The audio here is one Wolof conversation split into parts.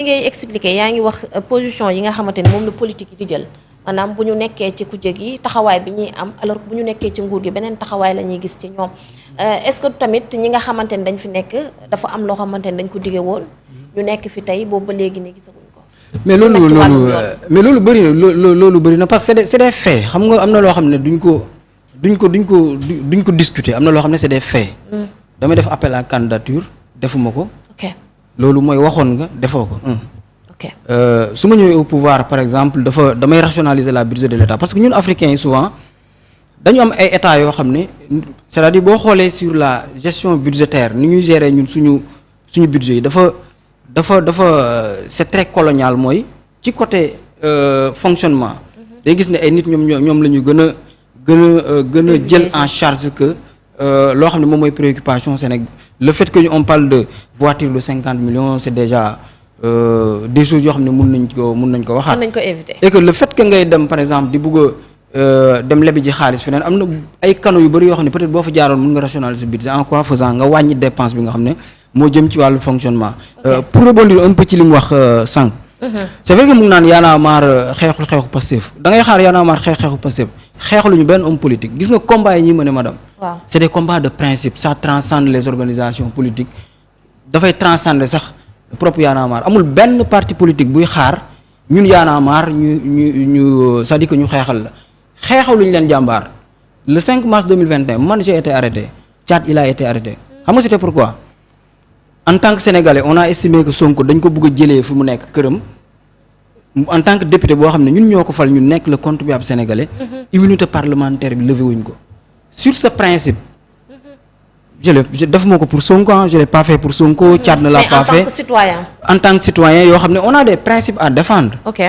li ngay expliquer yaa ngi wax position yi nga xamante ni moom la politique yi di jël maanaam bu ñu nekkee ci kujje gi taxawaay bi ñuy am alors bu ñu nekkee ci nguur gi beneen taxawaay la ñuy gis ci ñoom est-ce que tamit ñi nga xamante ni dañ fi nekk dafa am loo xamante ni dañ ko dige woon ñu nekk fi tey boobu ba léegi ni gisaguñ ko. mais loolu bëri na loolu bëri na parce que c'est des faits xam nga am na loo xam ne duñ ko discuter am na loo xam ne c'est des faits. damay def appel à candidature defuma ko. ok loolu mooy waxoon nga defoo ko. ok su ma ñëwee au pouvoir par exemple damay rationaliser la budget de l'État parce que ñun africains yi souvent dañu am ay états yoo xam ne c'est-à-dire boo xoolee sur la gestion budgétaire ni ñuy gérer ñun suñu budget yi dafa c'est très colonial mooy ci côté fonctionnement. day gis ne ay nit ñoom la ñu gën a jël en charge que loo xam ne moom mooy préoccupation Sénégal le fait que on parle de voiture de 50 millions c'est déjà des choses yoo xam ne mun nañ ko waxaat. mën nañ ko éviter. et que le fait que ngay dem par exemple di bëgg a dem lebi ji xaalis feneen am na ay canaux yu bëri yoo xam ne peut-être boo fa jaaroon mun nga rationaliser budget en quoi faisant nga wàññi dépense bi nga xam ne moo jëm ci wàllu fonctionnement. pour rebondir un peu ci li mu wax sànq. c'est vrai que mu ngi naan Y'en a marre xeexu Pastef da ngay xaar Y'en a marre xeexu Pastef xeexluñu benn homme politique gis nga combat yi ñuy mëne madame. waaw c'est des combats de principe ça transcende les organisations politiques dafay transcender sax propre Y'en a marre amul benn parti politique buy xaar ñun Y'en a marre ñu c'est-à-dire que ñu xeexal la xeexaluñu leen jàmbaar le 5 mars 2021 man j'ai été arrêté Thiat il a été arrêté xam nga c'était pourquoi en tant que Sénégalais on a estimé que Sonko dañ ko bëgg a jëlee fi mu nekk këram en tant que député boo xam ne ñun ñoo ko fal ñu nekk le contribuable sénégalais immunité parlementaire bi levé wuñ ko sur ce principe je defuma ko pour Sonko je l'ai pas fait pour Sonko Thiat ne l'a pas fait en tant que citoyen yoo xam ne on a des principes à défendre. ok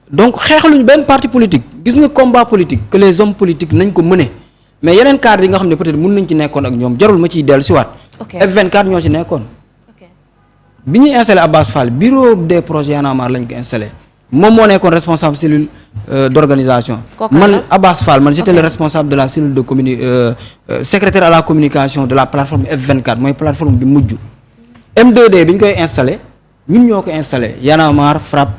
donc xeexaluñu benn parti politique gis nga combat politique que les hommes politiques nañ ko mëne mais yeneen cadre yi nga xam ne peut-être mën nañ ci nekkoon ak ñoom jarul ma ciy dellu si waat. F24 ñoo ci nekkoon. bi ñuy installé Abbas Fall bureau des projets Y'en a marre lañ ko installé moom moo nekkoon responsable cellule d'organisation. man Abbas Fall man j'étais le responsable de la cellule de secrétaire à la communication de la plateforme F24 mooy plateforme bi mujj. M2D bi ñu koy installé ñun ñoo ko installé Y'en a marre frappe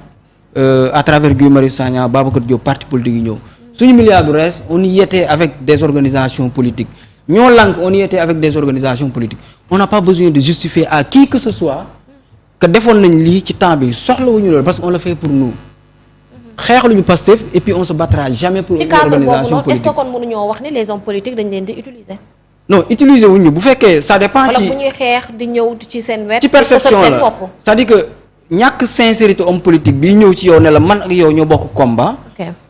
à travers Guy Marius Sagna Babacar Diop parti politique yi ñëw suñu milliard du reste on y était avec des organisations politiques ñoo lànk on y était avec des organisations politiques on n'a pas besoin de justifier à qui que ce soit que defoon nañ lii ci temps bi soxlawuñu loolu parce que on le fait pour nous xeexaluñu Pastef et puis on se battra jamais pour une organisation politique. est-ce que kon mënuñoo wax ni les hommes politiques dañ leen di utiliser. non utiliser wuñu bu fekkee ça dépend ci wala bu ñuy xeex di ñëw ci seen wet. ci perception la c'est-à-dire que ñàkk sincérité homme politique bi ñëw ci yow ne la man ak yow ñoo bokk combat.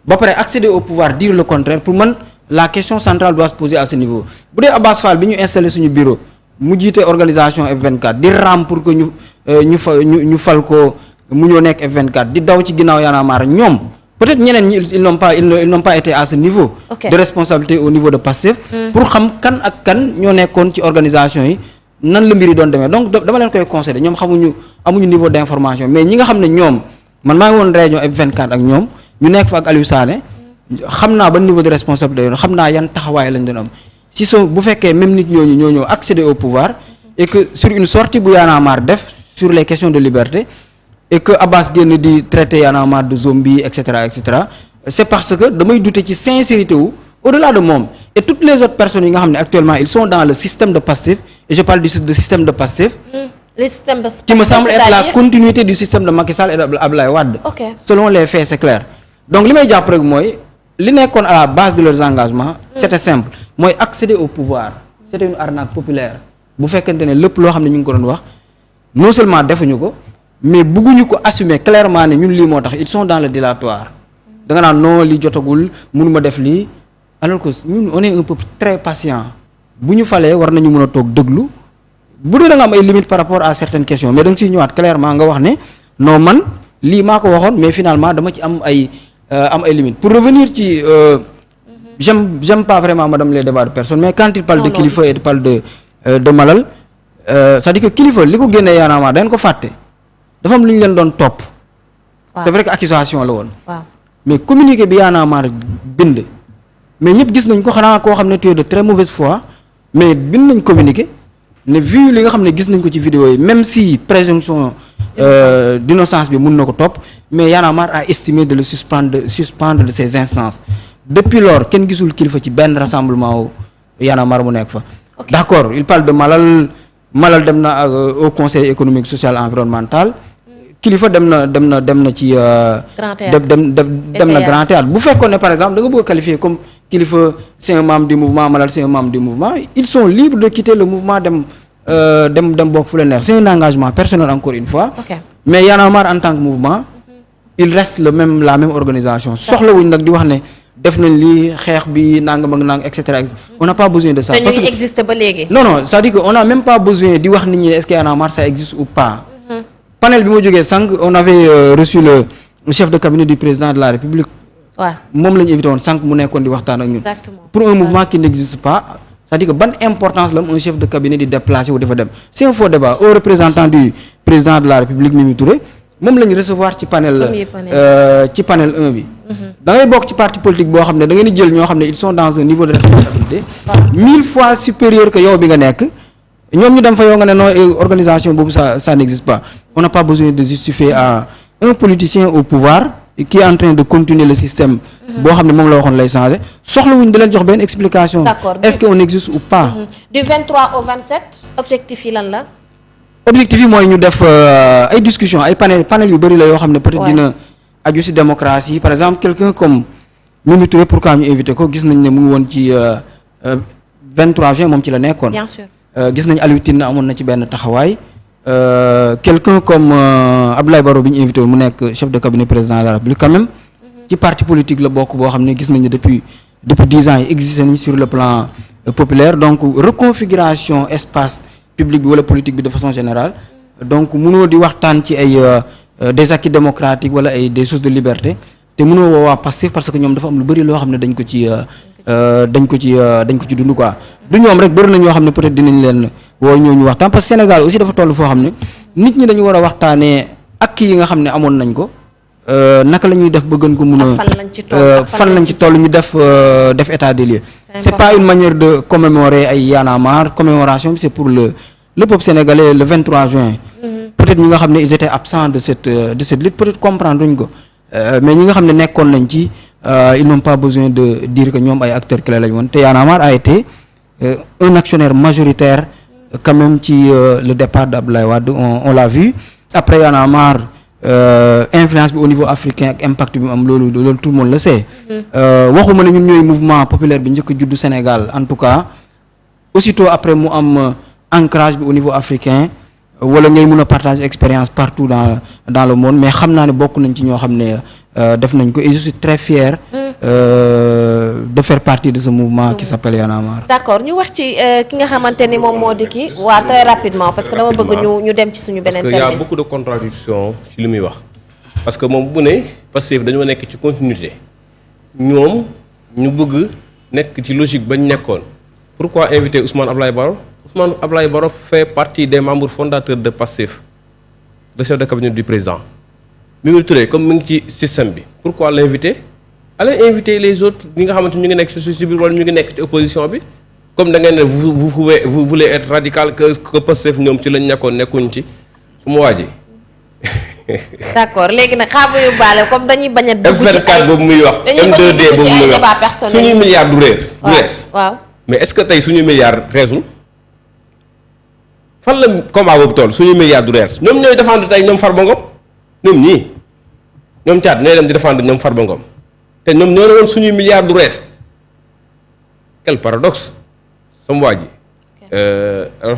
ba pare accéder au pouvoir dire le contraire pour man la question centrale doit se poser à ce niveau bu dee Abbas Fall bi ñu installé suñu bureau mu jiite organisation F24 di ram pour que ñu fal ko mu ñëw nekk F24 di daw ci ginnaaw Y'en a marre ñoom peut-être ñeneen ñi ils n'ont pas été à ce niveau. de responsabilité au niveau de Pastef. pour xam kan ak kan ñoo nekkoon ci organisation yi nan la mbir yi doon demee donc dama leen koy conseiller ñoom amuñu niveau d'information mais ñi nga xam ne ñoom man maa ngi woon réunion F24 ak ñoom ñu nekk fa ak Aliou Sané xam naa ban niveau de responsabilité yoon xam naa yan taxawaay lañ doon am si bu fekkee même nit ñooñu ñoo ñëw accéder au pouvoir et que sur une sortie bu Y'en a marre def sur les questions de liberté et que Abbas génn di traiter Y'en a marre de zombie et cetera c'est parce que damay douter ci sincérité wu au-delà de moom et toutes les autres personnes yi nga xam ne actuellement ils sont dans le système de Pastef et je parle du système de Pastef. le système de Pastef qui me semble être la continuité du système de Macky Sall et d'Abdoulaye Wade. selon les faits c'est clair donc li may jàpp rek mooy li nekkoon à la base de leurs engagements. c'était simple mooy accéder au pouvoir c'était une arnaque populaire bu fekkente ne lépp loo xam ne ñu ngi ko doon wax non seulement defuñu ko mais bëgguñu ko assumer clairement ne ñun lii moo tax ils sont dans le dilatoire da nga naan non li jotagul mënuma def lii alors que ñun on est un peuple très patient bu ñu falee war nañu mën a toog déglu bu dee da nga am ay limites par rapport à certaines questions mais da nga siy ñëwaat clairement nga wax ne non man lii maa ko waxoon mais finalement dama ci am ay limites pour revenir ci j'aime pas vraiment madame les débats de personnes mais quand il parle de Kilifeu et il parle de Malal c'est-à-dire que Kilifeu li ko génnee Y'en a marre dañ ko fàtte dafa am lu ñu leen doon topp. c'est vrai que accusation la woon. mais communiqué bi Y'en a marre bind. mais ñëpp gis nañ ko xanaa koo xam ne tu es de très mauvaise foi mais bind nañ communiqué ne vu li nga xam ne gis nañ ko ci vidéo yi même si présomption d'innocence bi mun na ko topp mais Y'en a marre a estimé de le suspendre de ses instances depuis lors kenn gisul kilifa ci benn rassemblement wu Y'en a marre mu nekk fa. D'accord, il parle de Malal dem na au conseil économique social environnemental. kilifa dem na ci. dem na Grand Théâtre bu fekkoon ne par exemple da nga bëgg a qualifier comme kilifa c'est un membre du mouvement Malal c'est un membre du mouvement ils sont libres de quitter le mouvement dem bokk fu leen neex c'est un engagement personnel encore une fois. Mais Y'en a marre en tant que mouvement. il reste la même organisation. soxlawuñ nag di wax ne def nañ lii xeex bi nangam ak nangam et cetera on n'a pas besoin de ça. parce que existe ba léegi. non c'est-à-dire que on n'a même pas besoin di wax nit ñi est-ce que Y'en a marre ça existe ou pas. panel bi ma jógee sànq on avait reçu le chef de cabinet du président de la République. waaw moom la ñu invité woon sànq mu nekkoon di waxtaan ak ñun. exactement pour un mouvement qui n'existe pas. c'est-à-dire que ban importance la am un chef de cabinet di déplacer wu dafa dem c'est un faux débat au représentant du président de la République Mimi Touré moom la ñu recevoir ci panel 1 bi. da ngay bokk ci parti politique boo xam ne da ngeen di jël ñoo xam ne ils sont dans un niveau de responsabilité 1000 fois supérieur que yow bi nga nekk. ñoom ñu dem fa yow nga ne non organisation boobu ça n'existe pas on n'a pas besoin de justifier à un politicien au pouvoir qui est en train de continuer le système boo xam ne moom la waxoon lay changer soxlawuñ di leen jox benn explication. D'accord. Est-ce qu'on existe ou pas. Du 23 au 27 objectif yi lan la. objectif yi mooy ñu def ay discussion ay panel yu bëri la yoo xam ne peut-être dina aju ci démocratie par exemple quelqu'un comme Mimi Touré pourquoi ñu invité ko gis nañ ne mu ngi woon ci 23 juin moom ci la nekkoon. Bien sûr. gis nañ Aliou Tine amoon na ci benn taxawaay quelqu'un comme Abdoulaye Barrow bi ñu invité woon mu nekk chef de cabinet président de la République quand même ci parti politique la bokk boo xam ne gis nañ ne depuis 10 ans yi existé nañ sur le plan populaire donc reconfiguration espace public bi wala politique bi de façon générale donc mënoo di waxtaan ci ay des acquis démocratiques wala ay des choses de liberté te mënoo woo waa Pastef parce que ñoom dafa am lu bëri loo xam ne dañ ko ci dund quoi du ñoom rek bëri na ñoo xam ne peut-être dinañ leen woo ñooñu waxtaan parce que Sénégal aussi dafa toll foo xam ne nit ñi dañu war a waxtaanee ak yi nga xam ne amoon nañ ko naka la ñuy def ba gën ko mun a fan lañ ci toll ñu def état des lieux c'est pas une manière de commémorer ay Y'en a marre commémoration bi c'est pour le peuple sénégalais le 23 juin peut-être ñi nga xam ne ils étaient absents de cette lutte peut-être comprendre uñ ko mais ñi nga xam ne nekkoon nañ ci ils n'ont pas besoin de dire que ñoom ay acteurs clés lañu woon te Y'en a marre a été un actionnaire majoritaire quand même ci le départ d'Abdoulaye Wade on l'a vu après Y'en a marre influence bi au niveau africain ak impact bi mu am loolu tout le monde le sait waxuma ne ñun ñooy mouvement populaire bi njëkk a juddu Sénégal en tout cas aussitôt après mu am ancrage bi au niveau africain wala ngay mun a partager expérience partout dans le monde mais xam naa ne bokk nañ ci ñoo xam ne def nañ ko et je suis très fier de faire partie de ce mouvement qui s'appelle Y'en a marre. D'accord ñu wax ci ki nga xamante ni moom moo di kii waa très rapidement parce que dama bëgg ñu dem ci suñu beneen parce que y a beaucoup de contradictions ci li muy wax parce que moom bu ne Pastef dañoo nekk ci continuité ñoom ñu bëgg nekk ci logique bañ nekkoon pourquoi inviter Ousmane Abdoulaye Barrow Ousmane Abdoulaye Barrow fait partie des membres fondateurs de Pastef le chef de cabinet du président Mimi Touré comme mu ngi ci système bi pourquoi l'inviter allez inviter les autres ñi nga xamante ñu ngi nekk ci société bi wala ñu ngi nekk ci opposition bi comme da ngeen ne vous voulez être radical que Pastef ñoom ci lañ nekkoon nekkuñ ci su ma waa ji d'accord léegi nag xaaral yu baale comme dañuy bañ a dugg ci ay F24 boobu muy wax M2D boobu muy wax suñuy milliards du réer du rees waaw mais est-ce que tey suñuy milliards reesul fan la combat boobu toll suñuy milliards du rees ñoom ñooy défendre tey ñoom Farba Ngom ñoom ñii ñoom caat ñooy dem di défendre ñoom Farba Ngom te ñoom ñoo ne woon suñuy milliards du rees quel paradoxe sama waa ji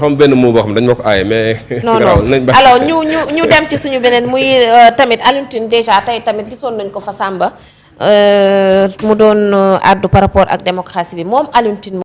xam benn mot boo xam dañ ma ko aaye mais non alors ñu dem ci suñu beneen muy tamit Alioune Tine déjà tey tamit gisoon nañ ko fa Samba mu doon àddu par rapport ak démocratie bi moom Alioune Tine